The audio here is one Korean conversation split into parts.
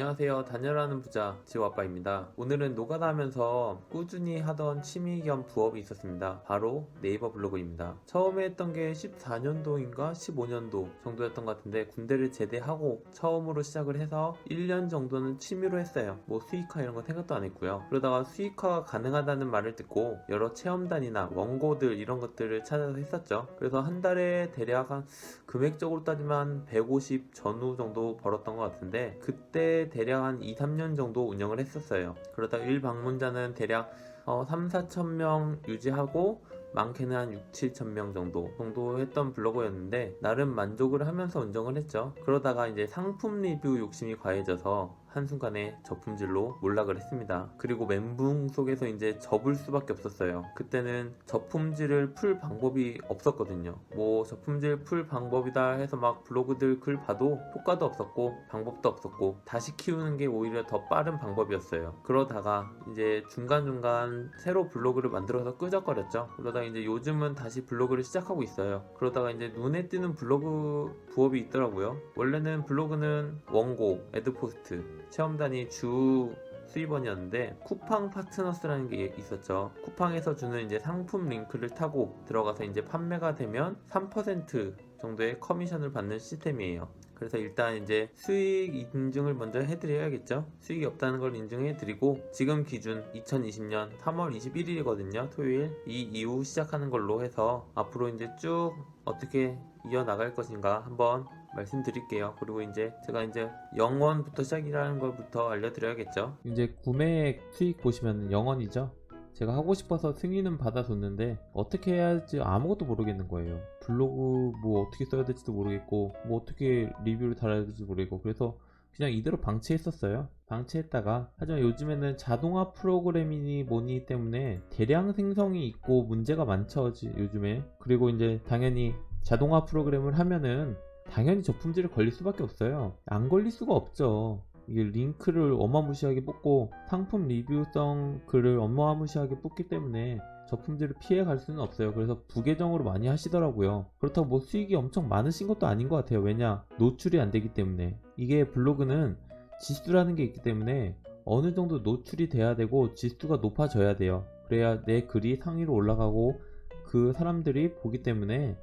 안녕하세요. 다녀라는 부자 지호아빠입니다. 오늘은 노가다 하면서 꾸준히 하던 취미 겸 부업이 있었습니다. 바로 네이버 블로그입니다. 처음에 했던 게 14년도인가 15년도 정도였던 것 같은데 군대를 제대하고 처음으로 시작을 해서 1년 정도는 취미로 했어요. 뭐 수익화 이런 거 생각도 안 했고요. 그러다가 수익화가 가능하다는 말을 듣고 여러 체험단이나 원고들 이런 것들을 찾아서 했었죠. 그래서 한 달에 대략 한 금액적으로 따지면 150 전후 정도 벌었던 것 같은데 그때 대략 한 2, 3년 정도 운영을 했었어요. 그러다 일 방문자는 대략 3, 4천 명 유지하고 많게는 한 6, 7천 명 정도 했던 블로그였는데 나름 만족을 하면서 운영을 했죠. 그러다가 이제 상품 리뷰 욕심이 과해져서 한순간에 저품질로 몰락을 했습니다. 그리고 멘붕 속에서 이제 접을 수밖에 없었어요. 그때는 저품질을 풀 방법이 없었거든요. 뭐 저품질 풀 방법이다 해서 막 블로그들 글 봐도 효과도 없었고 방법도 없었고 다시 키우는 게 오히려 더 빠른 방법이었어요. 그러다가 이제 중간중간 새로 블로그를 만들어서 끄적거렸죠. 그러다가 이제 요즘은 다시 블로그를 시작하고 있어요. 그러다가 이제 눈에 띄는 블로그 부업이 있더라고요. 원래는 블로그는 원고, 애드포스트, 체험단이 주 수입원이었는데 쿠팡 파트너스라는 게 있었죠. 쿠팡에서 주는 이제 상품 링크를 타고 들어가서 이제 판매가 되면 3% 정도의 커미션을 받는 시스템이에요. 그래서 일단 이제 수익 인증을 먼저 해드려야겠죠. 수익이 없다는 걸 인증해드리고 지금 기준 2020년 3월 21일이거든요. 토요일. 이 이후 시작하는 걸로 해서 앞으로 이제 쭉 어떻게 이어나갈 것인가 한번 말씀드릴게요. 그리고 이제 제가 이제 0원부터 시작이라는 것부터 알려드려야겠죠. 이제 구매액 수익 보시면 0원이죠. 제가 하고 싶어서 승인은 받아줬는데 어떻게 해야 할지 아무것도 모르겠는 거예요. 블로그 뭐 어떻게 써야 될지도 모르겠고 뭐 어떻게 리뷰를 달아야 될지 모르겠고 그래서 그냥 이대로 방치했었어요. 방치했다가 하지만 요즘에는 자동화 프로그램이니 뭐니 때문에 대량 생성이 있고 문제가 많죠 요즘에. 그리고 이제 당연히 자동화 프로그램을 하면은 당연히 저품질에 걸릴 수밖에 없어요. 안 걸릴 수가 없죠. 이게 링크를 어마무시하게 뽑고 상품 리뷰성 글을 어마무시하게 뽑기 때문에 저품질을 피해 갈 수는 없어요. 그래서 부계정으로 많이 하시더라고요. 그렇다고 뭐 수익이 엄청 많으신 것도 아닌 것 같아요. 왜냐? 노출이 안 되기 때문에. 이게 블로그는 지수라는 게 있기 때문에 어느 정도 노출이 돼야 되고 지수가 높아져야 돼요. 그래야 내 글이 상위로 올라가고 그 사람들이 보기 때문에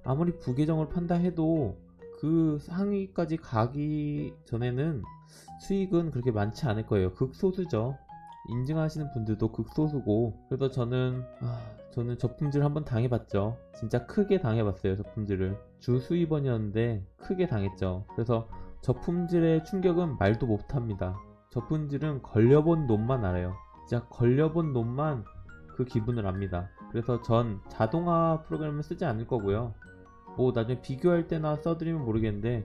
아무리 부계정을 판다 해도 그 상위까지 가기 전에는 수익은 그렇게 많지 않을 거예요. 극소수죠. 인증하시는 분들도 극소수고. 그래서 저는 저품질 한번 당해봤죠. 진짜 크게 당해봤어요. 저품질을 주 수입원이었는데 크게 당했죠. 그래서 저품질의 충격은 말도 못합니다. 저품질은 걸려본 놈만 알아요. 진짜 걸려본 놈만 그 기분을 압니다. 그래서 전 자동화 프로그램을 쓰지 않을 거고요. 뭐 나중에 비교할 때나 써드리면 모르겠는데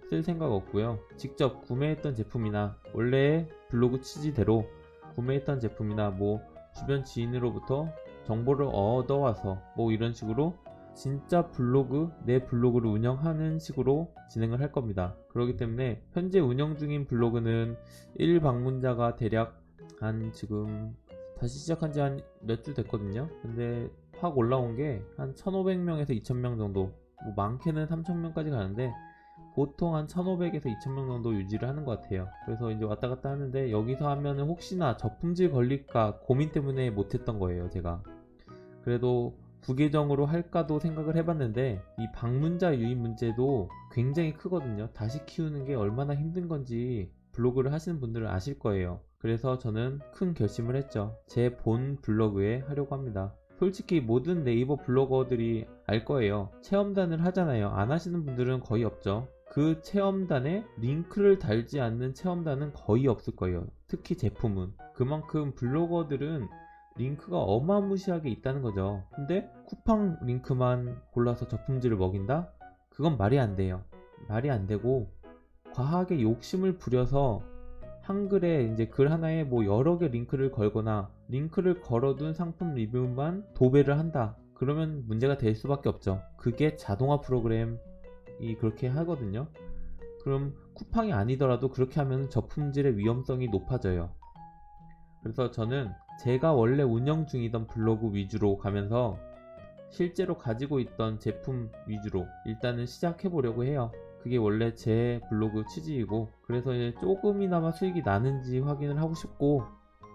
쓸 생각 없고요. 직접 구매했던 제품이나 원래 블로그 취지대로 구매했던 제품이나 뭐 주변 지인으로부터 정보를 얻어와서 뭐 이런 식으로 진짜 블로그, 내 블로그를 운영하는 식으로 진행을 할 겁니다. 그렇기 때문에 현재 운영 중인 블로그는 1방문자가 대략 한 지금 다시 시작한 지 한 몇 주 됐거든요. 근데 확 올라온 게 한 1500명에서 2000명 정도, 뭐 많게는 3000명까지 가는데 보통 한 1500에서 2000명 정도 유지를 하는 것 같아요. 그래서 이제 왔다 갔다 하는데 여기서 하면은 혹시나 저품질 걸릴까 고민 때문에 못했던 거예요. 제가 그래도 부계정으로 할까도 생각을 해봤는데 이 방문자 유입 문제도 굉장히 크거든요. 다시 키우는 게 얼마나 힘든 건지 블로그를 하시는 분들은 아실 거예요. 그래서 저는 큰 결심을 했죠. 제 본 블로그에 하려고 합니다. 솔직히 모든 네이버 블로거들이 알 거예요. 체험단을 하잖아요. 안 하시는 분들은 거의 없죠. 그 체험단에 링크를 달지 않는 체험단은 거의 없을 거예요. 특히 제품은. 그만큼 블로거들은 링크가 어마무시하게 있다는 거죠. 근데 쿠팡 링크만 골라서 저품질을 먹인다? 그건 말이 안 돼요. 말이 안 되고 과하게 욕심을 부려서 한글에 이제 글 하나에 뭐 여러 개 링크를 걸거나 링크를 걸어둔 상품 리뷰만 도배를 한다. 그러면 문제가 될 수밖에 없죠. 그게 자동화 프로그램이 그렇게 하거든요. 그럼 쿠팡이 아니더라도 그렇게 하면 저품질의 위험성이 높아져요. 그래서 저는 제가 원래 운영 중이던 블로그 위주로 가면서 실제로 가지고 있던 제품 위주로 일단은 시작해 보려고 해요. 그게 원래 제 블로그 취지이고, 그래서 이제 조금이나마 수익이 나는지 확인을 하고 싶고,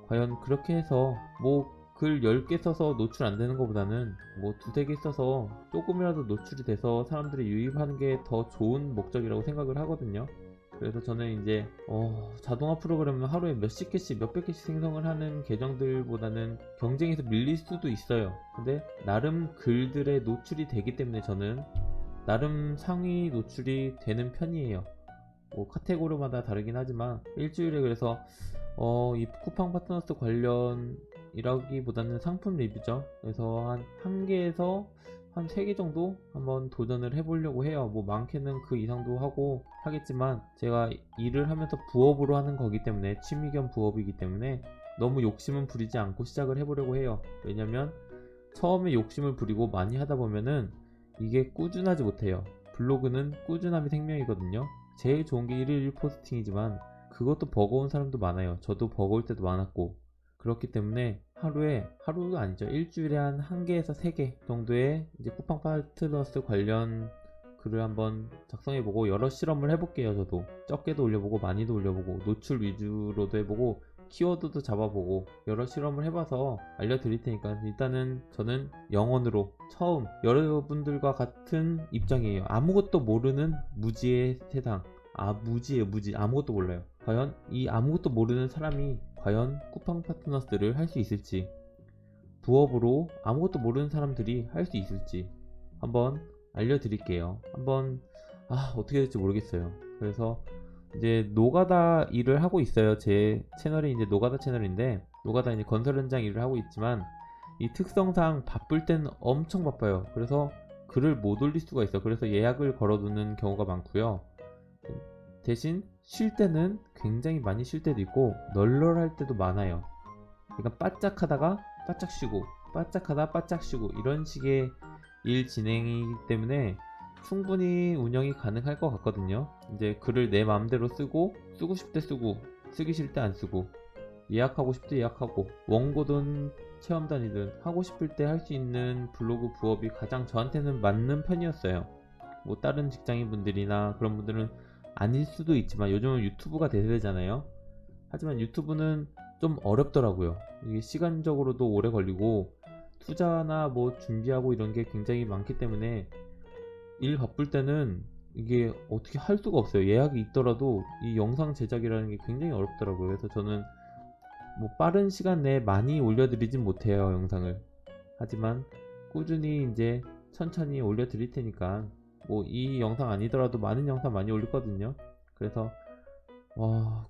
과연 그렇게 해서 뭐 글 10개 써서 노출 안 되는 것보다는 뭐 두세 개 써서 조금이라도 노출이 돼서 사람들이 유입하는 게 더 좋은 목적이라고 생각을 하거든요. 그래서 저는 이제 자동화 프로그램은 하루에 몇십 개씩 몇백 개씩 생성을 하는 계정들보다는 경쟁에서 밀릴 수도 있어요. 근데 나름 글들의 노출이 되기 때문에 저는 나름 상위 노출이 되는 편이에요. 뭐 카테고리마다 다르긴 하지만 일주일에, 그래서 이 쿠팡 파트너스 관련이라기보다는 상품 리뷰죠. 그래서 한 개에서 한 3개 정도 한번 도전을 해보려고 해요. 뭐 많게는 그 이상도 하고 하겠지만, 제가 일을 하면서 부업으로 하는 거기 때문에, 취미 겸 부업이기 때문에 너무 욕심은 부리지 않고 시작을 해보려고 해요. 왜냐면 처음에 욕심을 부리고 많이 하다 보면은 이게 꾸준하지 못해요. 블로그는 꾸준함이 생명이거든요. 제일 좋은 게 일일 포스팅이지만 그것도 버거운 사람도 많아요. 저도 버거울 때도 많았고. 그렇기 때문에 하루가 아니죠, 일주일에 한 1개에서 3개 정도의 이제 쿠팡 파트너스 관련 글을 한번 작성해보고 여러 실험을 해볼게요. 저도 적게도 올려보고 많이도 올려보고 노출 위주로도 해보고 키워드도 잡아보고 여러 실험을 해봐서 알려드릴 테니까, 일단은 저는 영원으로 처음 여러분들과 같은 입장이에요. 아무것도 모르는 무지의 세상. 무지예요. 무지. 아무것도 몰라요. 과연 이 아무것도 모르는 사람이 과연 쿠팡 파트너스를 할 수 있을지, 부업으로 아무것도 모르는 사람들이 할 수 있을지 한번 알려드릴게요. 한번 어떻게 될지 모르겠어요. 그래서 이제 노가다 일을 하고 있어요. 제 채널이 이제 노가다 채널인데, 노가다 이제 건설 현장 일을 하고 있지만 이 특성상 바쁠 때는 엄청 바빠요. 그래서 글을 못 올릴 수가 있어. 그래서 예약을 걸어두는 경우가 많고요. 대신 쉴 때는 굉장히 많이 쉴 때도 있고 널널할 때도 많아요. 그러니까 바짝 하다가 바짝 쉬고, 바짝 하다 바짝 쉬고, 이런 식의 일 진행이기 때문에 충분히 운영이 가능할 것 같거든요. 이제 글을 내 마음대로 쓰고 싶을 때 쓰고, 쓰기 싫을 때 안 쓰고, 예약하고 싶을 때 예약하고, 원고든 체험단이든 하고 싶을 때 할 수 있는 블로그 부업이 가장 저한테는 맞는 편이었어요. 뭐 다른 직장인분들이나 그런 분들은 아닐 수도 있지만, 요즘은 유튜브가 대세잖아요. 하지만 유튜브는 좀 어렵더라고요. 이게 시간적으로도 오래 걸리고 투자나 뭐 준비하고 이런 게 굉장히 많기 때문에 일 바쁠 때는 이게 어떻게 할 수가 없어요. 예약이 있더라도 이 영상 제작이라는 게 굉장히 어렵더라고요. 그래서 저는 뭐 빠른 시간 내에 많이 올려드리진 못해요, 영상을. 하지만 꾸준히 이제 천천히 올려드릴 테니까, 뭐 이 영상 아니더라도 많은 영상 많이 올리거든요. 그래서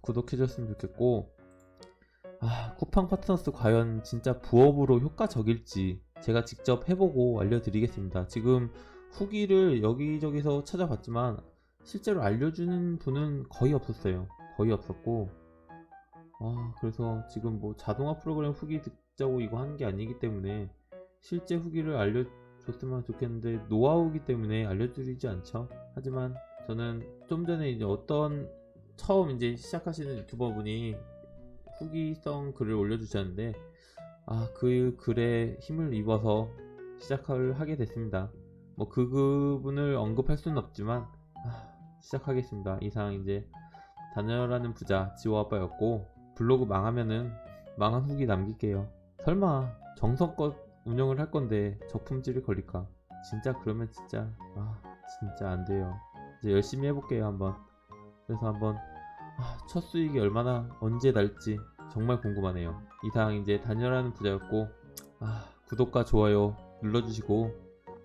구독해줬으면 좋겠고, 쿠팡 파트너스 과연 진짜 부업으로 효과적일지 제가 직접 해보고 알려드리겠습니다. 지금 후기를 여기저기서 찾아봤지만 실제로 알려주는 분은 거의 없었어요. 거의 없었고, 그래서 지금 뭐 자동화 프로그램 후기 듣자고 이거 하는 게 아니기 때문에 실제 후기를 알려줬으면 좋겠는데, 노하우기 때문에 알려드리지 않죠. 하지만 저는 좀 전에 이제 처음 이제 시작하시는 유튜버분이 후기성 글을 올려주셨는데, 그 글에 힘을 입어서 시작을 하게 됐습니다. 뭐 그분을 언급할 수는 없지만 시작하겠습니다. 이상 이제 다녀라는 부자 지호 아빠였고, 블로그 망하면은 망한 후기 남길게요. 설마 정성껏 운영을 할 건데 저품질이 걸릴까? 진짜 그러면 진짜 안 돼요. 이제 열심히 해볼게요, 한번. 그래서 한번 첫 수익이 언제 날지 정말 궁금하네요. 이상 이제 다녀라는 부자였고, 구독과 좋아요 눌러주시고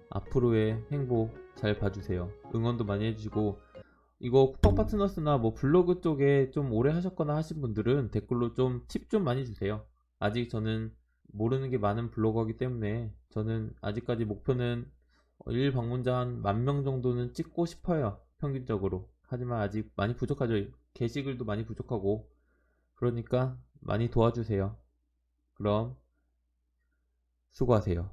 앞으로의 행복 잘 봐주세요. 응원도 많이 해주시고, 이거 쿠팡 파트너스나 뭐 블로그 쪽에 좀 오래 하셨거나 하신 분들은 댓글로 좀 팁 좀 많이 주세요. 아직 저는 모르는 게 많은 블로거이기 때문에, 저는 아직까지 목표는 일 방문자 한 10,000명 정도는 찍고 싶어요, 평균적으로. 하지만 아직 많이 부족하죠. 게시글도 많이 부족하고. 그러니까 많이 도와주세요. 그럼 수고하세요.